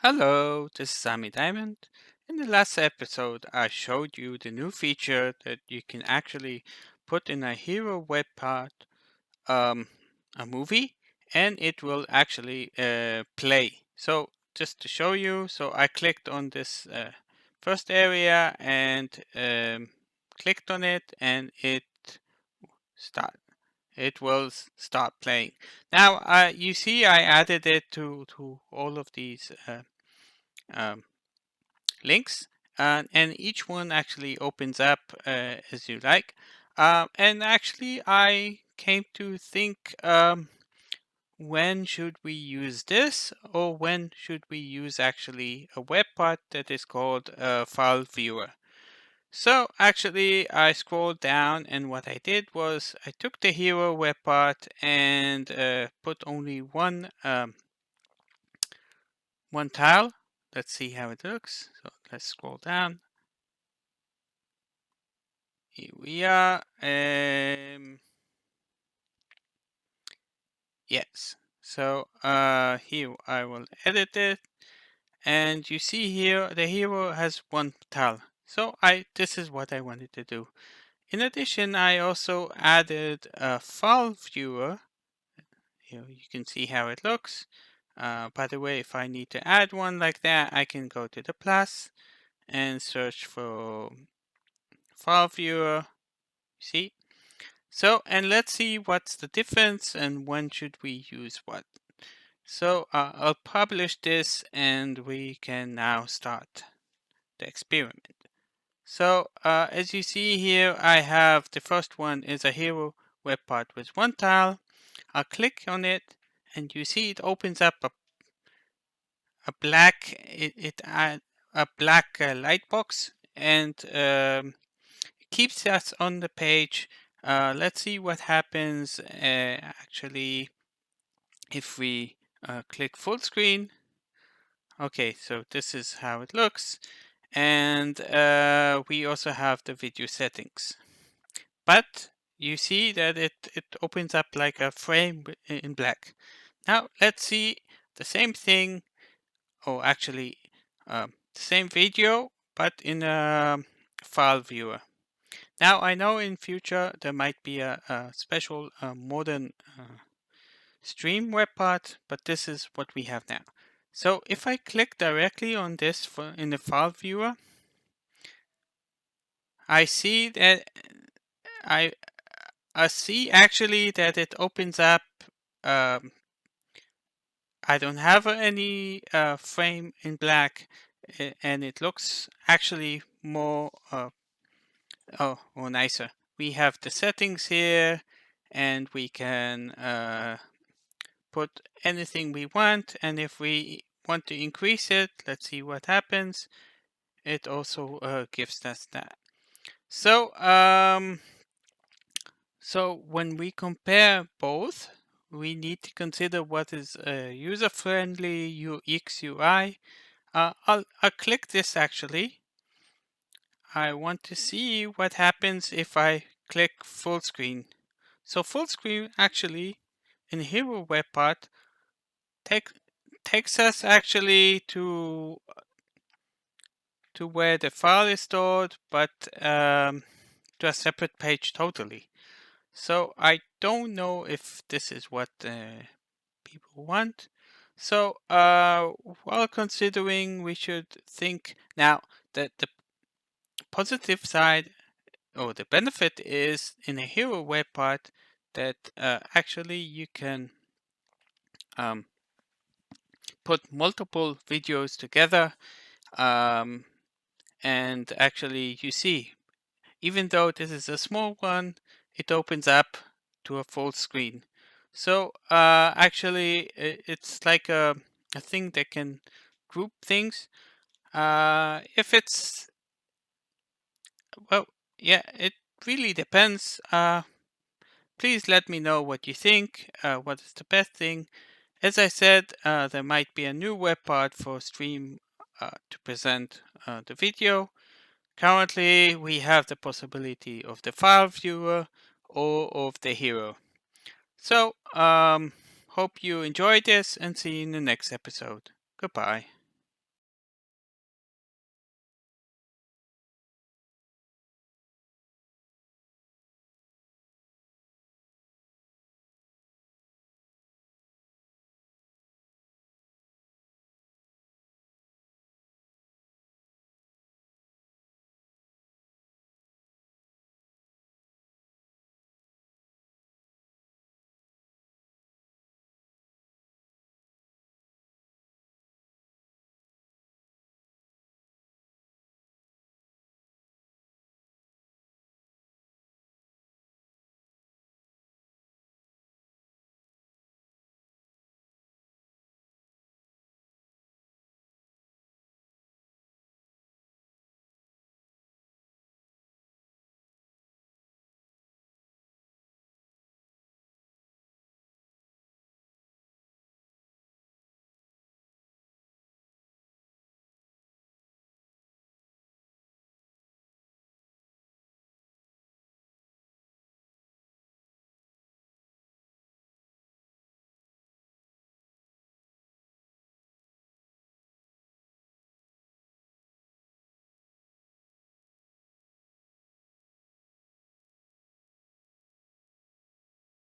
Hello, this is Sami Diamond. In the last episode, I showed you the new feature that you can actually put in a Hero Webpart um, a movie and it will actually play. So just to show you, so I clicked on this first area and clicked on it and start. It will start playing. Now you see I added it to all of these um, links, and each one actually opens up as you like. And actually, I came to think, when should we use this, or when should we use actually a web part that is called a file viewer? So actually, I scrolled down, and what I did was I took the Hero web part and put only one tile. Let's see how it looks. So let's scroll down. Here we are. Yes. So here I will edit it, and you see here the hero has one tile. So this is what I wanted to do. In addition, I also added a file viewer. Here you can see how it looks. By the way, if I need to add one like that, I can go to the plus and search for file viewer. See? So, and let's see what's the difference and when should we use what. So I'll publish this and we can now start the experiment. So as you see here, I have the first one is a Hero Webpart with one tile. I'll click on it and you see it opens up a black a black light box, and keeps us on the page. Let's see what happens actually if we click full screen. Okay, so this is how it looks. And we also have the video settings. But you see that it opens up like a frame in black. Now let's see the same thing, or actually the same video, but in a file viewer. Now I know in future there might be a special modern stream web part, but this is what we have now. So if I click directly on this in the file viewer, I see that I see actually that it opens up. Um, I don't have any frame in black, and it looks actually more more nicer. We have the settings here, and we can put anything we want, and if we want to increase it, let's see what happens. It also gives us that. So so when we compare both, we need to consider what is a user-friendly UX UI. I'll click this actually. I want to see what happens if I click full screen. So full screen actually in Hero Webpart take, takes us actually to where the file is stored, but to a separate page totally. So I don't know if this is what people want. So while considering, we should think now that the positive side or the benefit is in a Hero web part that actually you can um, put multiple videos together, um, and actually you see, even though this is a small one, it opens up to a full screen. So actually it's like a thing that can group things. If it's, well, yeah, it really depends. Please let me know what you think. What is the best thing? As I said, there might be a new web part for stream to present the video. Currently, we have the possibility of the file viewer or of the hero. So, hope you enjoyed this and see you in the next episode. Goodbye.